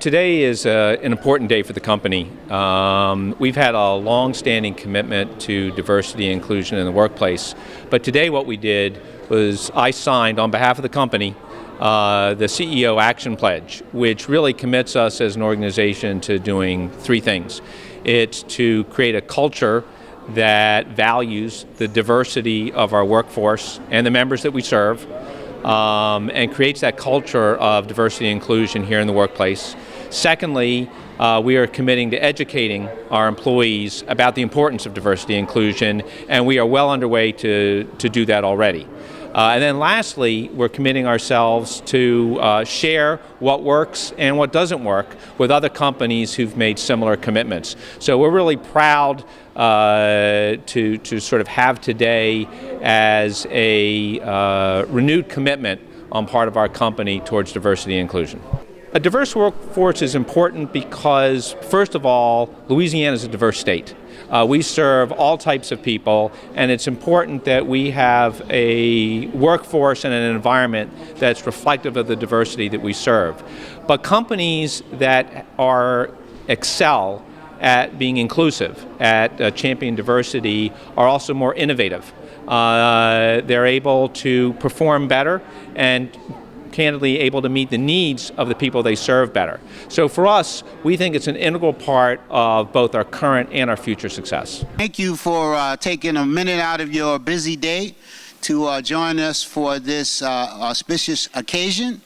Today is an important day for the company. We've had a long-standing commitment to diversity and inclusion in the workplace, but today what we did was I signed on behalf of the company the CEO Action Pledge, which really commits us as an organization to doing three things. It's to create a culture that values the diversity of our workforce and the members that we serve, and creates that culture of diversity and inclusion here in the workplace. Secondly, we are committing to educating our employees about the importance of diversity and inclusion, and we are well underway to do that already. And then lastly, we're committing ourselves to share what works and what doesn't work with other companies who've made similar commitments. So we're really proud to sort of have today as a renewed commitment on part of our company towards diversity and inclusion. A diverse workforce is important because, first of all, Louisiana is a diverse state. We serve all types of people, and it's important that we have a workforce and an environment that's reflective of the diversity that we serve. But companies that excel at being inclusive, at championing diversity, are also more innovative. They're able to perform better and candidly able to meet the needs of the people they serve better. So for us, we think it's an integral part of both our current and our future success. Thank you for taking a minute out of your busy day to join us for this auspicious occasion.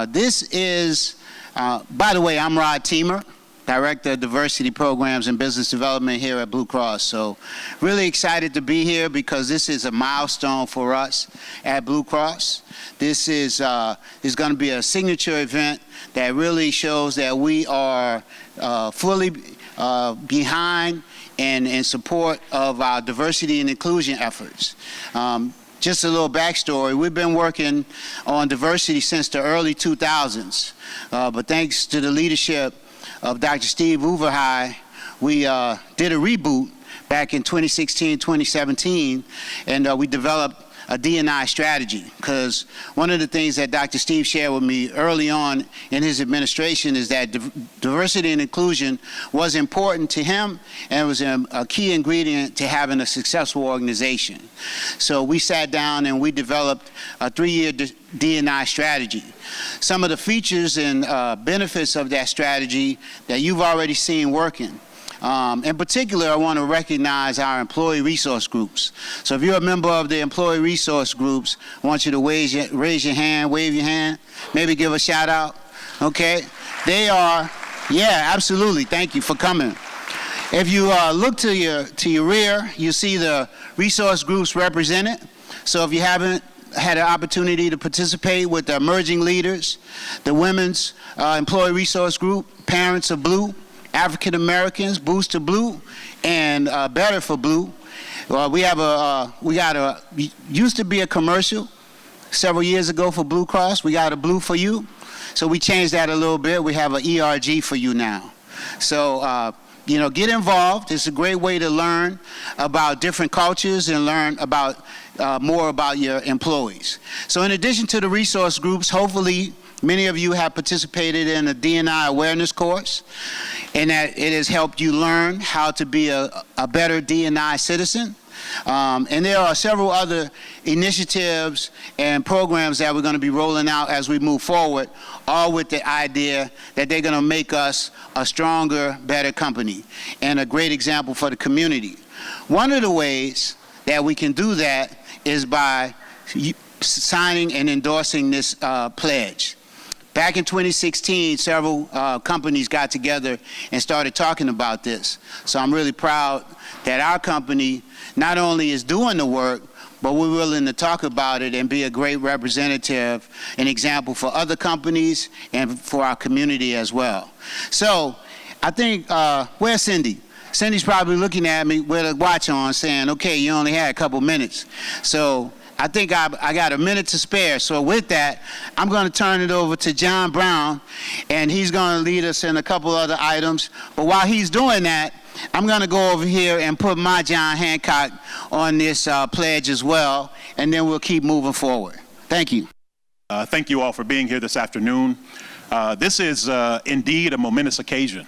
This is, by the way, I'm Rod Teamer, Director of Diversity Programs and Business Development here at Blue Cross. So really excited to be here because this is a milestone for us at Blue Cross. This is going to be a signature event that really shows that we are fully behind and in support of our diversity and inclusion efforts. Just a little backstory, we've been working on diversity since the early 2000s, but thanks to the leadership of Dr. Steve Overhigh, we did a reboot back in 2016, 2017, and we developed a D&I strategy, because one of the things that Dr. Steve shared with me early on in his administration is that diversity and inclusion was important to him, and it was a key ingredient to having a successful organization. So we sat down and we developed a 3-year D&I strategy. Some of the features and benefits of that strategy that you've already seen working. In particular, I want to recognize our employee resource groups. So if you're a member of the employee resource groups, I want you to raise your hand, wave your hand, maybe give a shout out. Okay? They are, yeah, absolutely. Thank you for coming. If you look to your rear, you see the resource groups represented. So if you haven't had an opportunity to participate with the emerging leaders, the Women's Employee Resource Group, Parents of Blue, African Americans, Boost to Blue, and Better for Blue. Used to be a commercial several years ago for Blue Cross. We got a Blue for You. So we changed that a little bit. We have an ERG for you now. So, get involved. It's a great way to learn about different cultures and learn about more about your employees. So in addition to the resource groups, hopefully many of you have participated in a D&I awareness course, and that it has helped you learn how to be a better D&I citizen. And there are several other initiatives and programs that we're going to be rolling out as we move forward, all with the idea that they're going to make us a stronger, better company and a great example for the community. One of the ways that we can do that is by signing and endorsing this pledge. Back in 2016, several companies got together and started talking about this. So I'm really proud that our company not only is doing the work, but we're willing to talk about it and be a great representative, an example for other companies and for our community as well. So I think, where's Cindy? Cindy's probably looking at me with a watch on saying, okay, you only had a couple minutes. So I think I got a minute to spare. So with that, I'm going to turn it over to John Brown, and he's going to lead us in a couple other items. But while he's doing that, I'm going to go over here and put my John Hancock on this pledge as well, and then we'll keep moving forward. Thank you. Thank you all for being here this afternoon. This is indeed a momentous occasion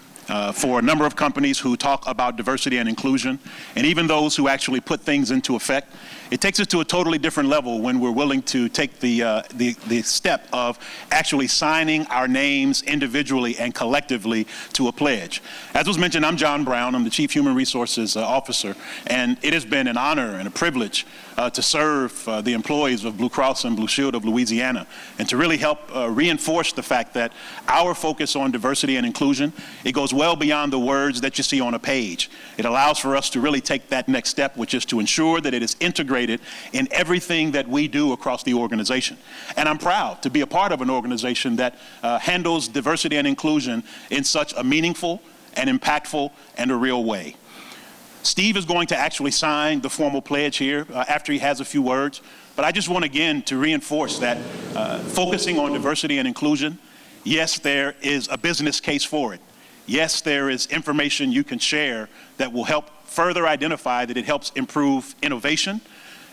for a number of companies who talk about diversity and inclusion, and even those who actually put things into effect. It takes us to a totally different level when we're willing to take the step of actually signing our names individually and collectively to a pledge. As was mentioned, I'm John Brown. I'm the Chief Human Resources Officer, and it has been an honor and a privilege to serve the employees of Blue Cross and Blue Shield of Louisiana, and to really help reinforce the fact that our focus on diversity and inclusion, it goes well beyond the words that you see on a page. It allows for us to really take that next step, which is to ensure that it is integrated in everything that we do across the organization. And I'm proud to be a part of an organization that handles diversity and inclusion in such a meaningful and impactful and a real way. Steve is going to actually sign the formal pledge here after he has a few words, but I just want again to reinforce that focusing on diversity and inclusion, yes, there is a business case for it. Yes, there is information you can share that will help further identify that it helps improve innovation.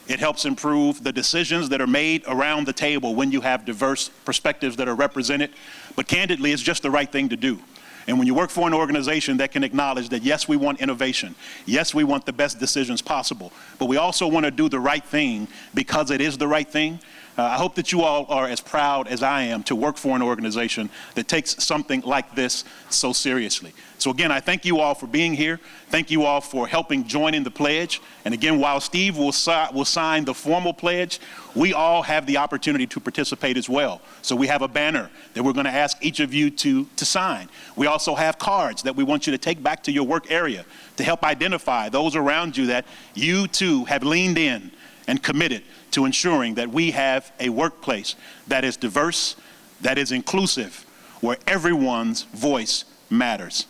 It helps improve the decisions that are made around the table when you have diverse perspectives that are represented. But candidly, it's just the right thing to do. And when you work for an organization that can acknowledge that, yes, we want innovation, yes, we want the best decisions possible, but we also want to do the right thing because it is the right thing, I hope that you all are as proud as I am to work for an organization that takes something like this so seriously. So again, I thank you all for being here. Thank you all for helping join in the pledge. And again, while Steve will sign the formal pledge, we all have the opportunity to participate as well. So we have a banner that we're going to ask each of you to sign. We also have cards that we want you to take back to your work area to help identify those around you that you too have leaned in and committed to ensuring that we have a workplace that is diverse, that is inclusive, where everyone's voice matters.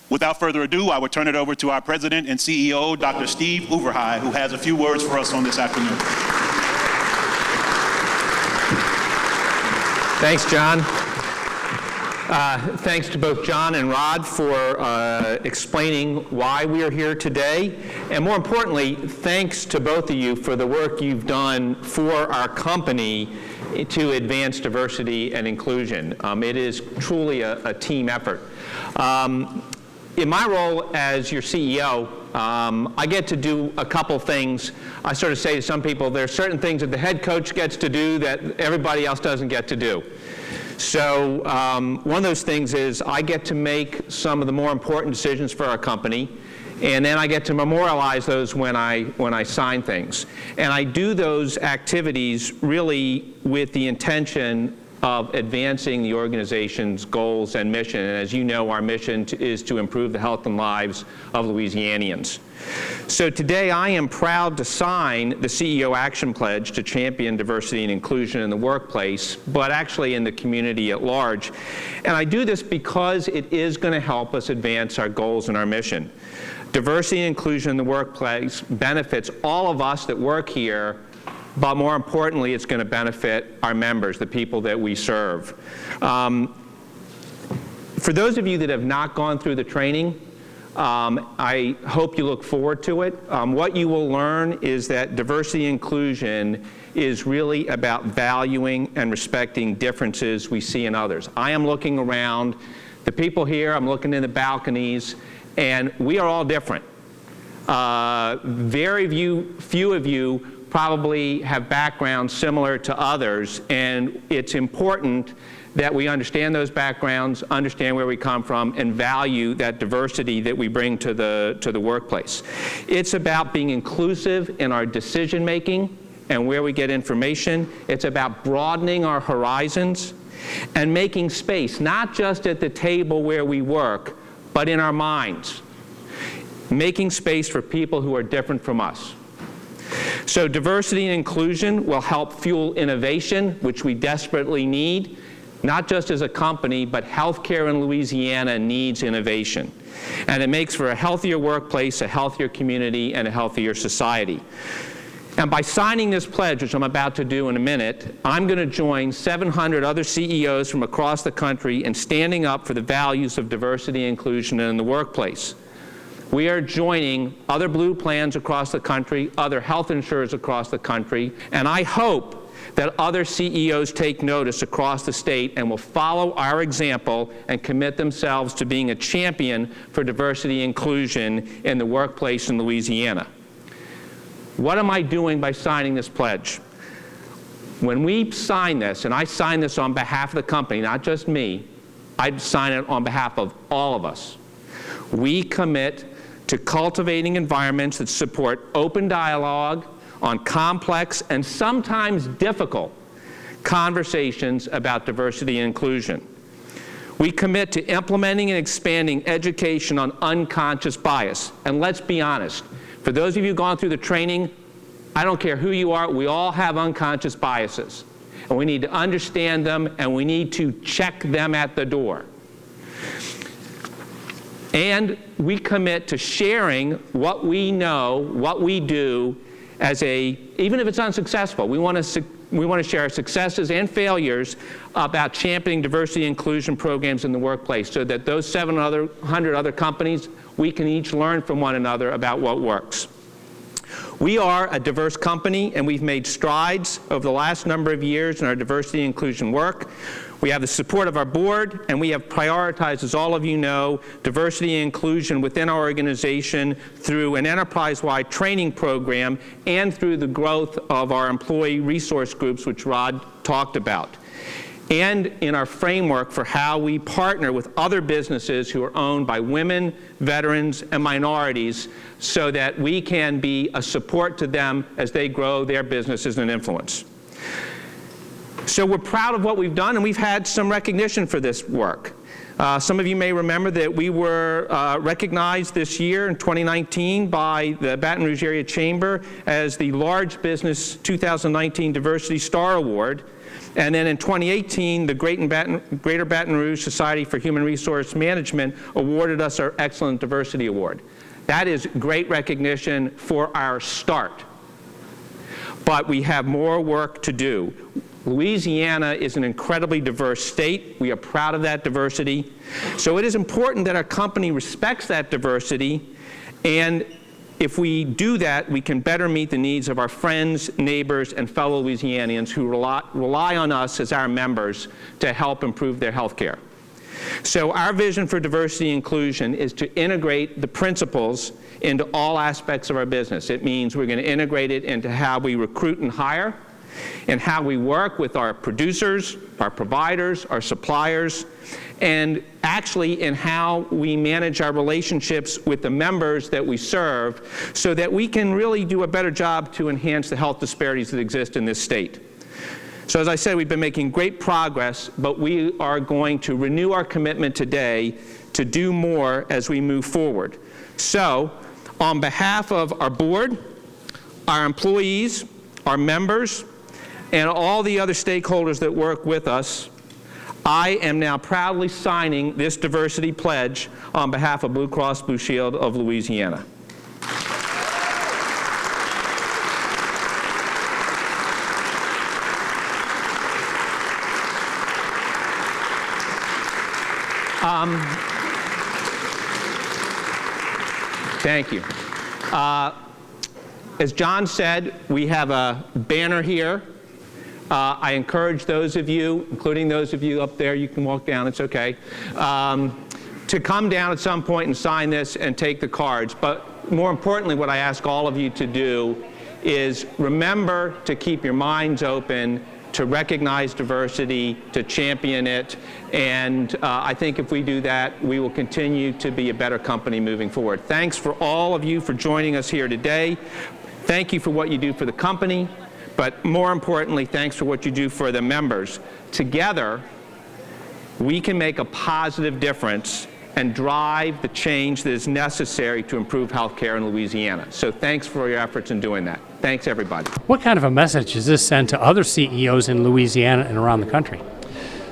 Without further ado, I will turn it over to our President and CEO, Dr. Steve Overhigh, who has a few words for us on this afternoon. Thanks, John. Thanks to both John and Rod for explaining why we are here today. And more importantly, thanks to both of you for the work you've done for our company to advance diversity and inclusion. It is truly a team effort. In my role as your CEO, I get to do a couple things. I sort of say to some people, there are certain things that the head coach gets to do that everybody else doesn't get to do. So one of those things is I get to make some of the more important decisions for our company, and then I get to memorialize those when I sign things. And I do those activities really with the intention of advancing the organization's goals and mission. And as you know, our mission is to improve the health and lives of Louisianians. So today I am proud to sign the CEO Action Pledge to champion diversity and inclusion in the workplace, but actually in the community at large. And I do this because it is going to help us advance our goals and our mission. Diversity and inclusion in the workplace benefits all of us that work here, but more importantly, it's going to benefit our members, the people that we serve. For those of you that have not gone through the training, I hope you look forward to it. What you will learn is that diversity and inclusion is really about valuing and respecting differences we see in others. I am looking around, the people here, I'm looking in the balconies, and we are all different. Very few of you probably have backgrounds similar to others, and it's important that we understand those backgrounds, understand where we come from, and value that diversity that we bring to the workplace. It's about being inclusive in our decision making and where we get information. It's about broadening our horizons and making space, not just at the table where we work, but in our minds. Making space for people who are different from us. So diversity and inclusion will help fuel innovation, which we desperately need, not just as a company, but healthcare in Louisiana needs innovation. And it makes for a healthier workplace, a healthier community, and a healthier society. And by signing this pledge, which I'm about to do in a minute, I'm going to join 700 other CEOs from across the country in standing up for the values of diversity and inclusion in the workplace. We are joining other Blue plans across the country, other health insurers across the country, and I hope that other CEOs take notice across the state and will follow our example and commit themselves to being a champion for diversity and inclusion in the workplace in Louisiana. What am I doing by signing this pledge? When we sign this, and I sign this on behalf of the company, not just me, I sign it on behalf of all of us. We commit to cultivating environments that support open dialogue on complex and sometimes difficult conversations about diversity and inclusion. We commit to implementing and expanding education on unconscious bias. And let's be honest, for those of you who've gone through the training, I don't care who you are, we all have unconscious biases. And we need to understand them, and we need to check them at the door. And we commit to sharing what we know, what we do, even if it's unsuccessful. We want to share our successes and failures about championing diversity and inclusion programs in the workplace so that those 700 other companies, we can each learn from one another about what works. We are a diverse company, and we've made strides over the last number of years in our diversity and inclusion work. We have the support of our board, and we have prioritized, as all of you know, diversity and inclusion within our organization through an enterprise-wide training program and through the growth of our employee resource groups, which Rod talked about, and in our framework for how we partner with other businesses who are owned by women, veterans, and minorities so that we can be a support to them as they grow their businesses and influence. So we're proud of what we've done, and we've had some recognition for this work. Some of you may remember that we were recognized this year in 2019 by the Baton Rouge Area Chamber as the Large Business 2019 Diversity Star Award. And then in 2018, the Greater Baton Rouge Society for Human Resource Management awarded us our Excellent Diversity Award. That is great recognition for our start. But we have more work to do. Louisiana is an incredibly diverse state. We are proud of that diversity. So it is important that our company respects that diversity, and if we do that, we can better meet the needs of our friends, neighbors, and fellow Louisianians who rely on us as our members to help improve their health care. So our vision for diversity and inclusion is to integrate the principles into all aspects of our business. It means we're going to integrate it into how we recruit and hire, and how we work with our producers, our providers, our suppliers, and actually in how we manage our relationships with the members that we serve so that we can really do a better job to enhance the health disparities that exist in this state. So as I said, we've been making great progress, but we are going to renew our commitment today to do more as we move forward. So on behalf of our board, our employees, our members, and all the other stakeholders that work with us, I am now proudly signing this diversity pledge on behalf of Blue Cross Blue Shield of Louisiana. Thank you. As John said, we have a banner here. I encourage those of you, including those of you up there, you can walk down, it's okay, to come down at some point and sign this and take the cards. But more importantly, what I ask all of you to do is remember to keep your minds open, to recognize diversity, to champion it, and I think if we do that, we will continue to be a better company moving forward. Thanks for all of you for joining us here today. Thank you for what you do for the company. But more importantly, thanks for what you do for the members. Together, we can make a positive difference and drive the change that is necessary to improve health care in Louisiana. So thanks for your efforts in doing that. Thanks, everybody. What kind of a message does this send to other CEOs in Louisiana and around the country?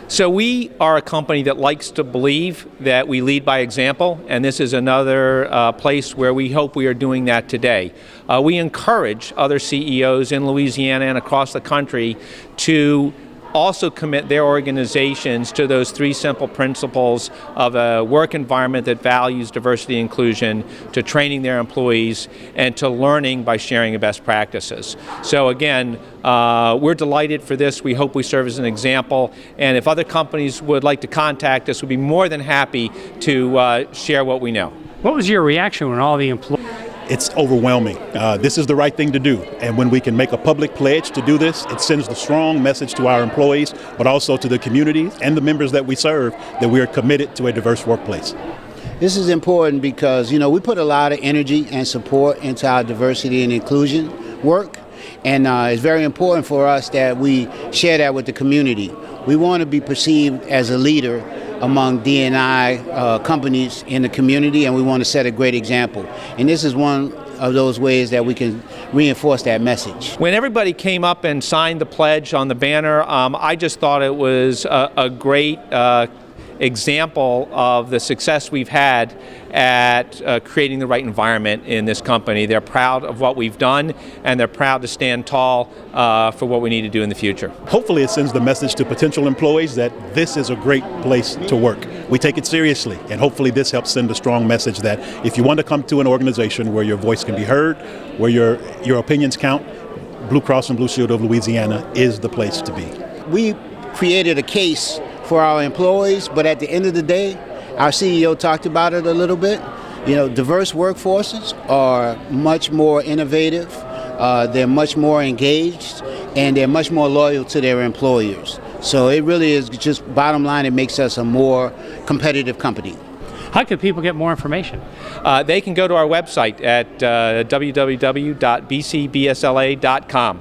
So we are a company that likes to believe that we lead by example, and this is another place where we hope we are doing that today. We encourage other CEOs in Louisiana and across the country to also commit their organizations to those three simple principles of a work environment that values diversity and inclusion, to training their employees, and to learning by sharing best practices. So again, we're delighted for this. We hope we serve as an example, and if other companies would like to contact us, we'd be more than happy to share what we know. What was your reaction when all the employees? It's overwhelming. This is the right thing to do. And when we can make a public pledge to do this, it sends a strong message to our employees, but also to the communities and the members that we serve that we are committed to a diverse workplace. This is important because, we put a lot of energy and support into our diversity and inclusion work. And it's very important for us that we share that with the community. We want to be perceived as a leader among D&I companies in the community, and we want to set a great example. And this is one of those ways that we can reinforce that message. When everybody came up and signed the pledge on the banner, I just thought it was a great example of the success we've had at creating the right environment in this company. They're proud of what we've done, and they're proud to stand tall for what we need to do in the future. Hopefully it sends the message to potential employees that this is a great place to work. We take it seriously, and hopefully this helps send a strong message that if you want to come to an organization where your voice can be heard, where your opinions count, Blue Cross and Blue Shield of Louisiana is the place to be. We created a case for our employees, but at the end of the day, our CEO talked about it a little bit. Diverse workforces are much more innovative, they're much more engaged, and they're much more loyal to their employers. So it really is just bottom line, it makes us a more competitive company. How can people get more information? They can go to our website at www.bcbsla.com.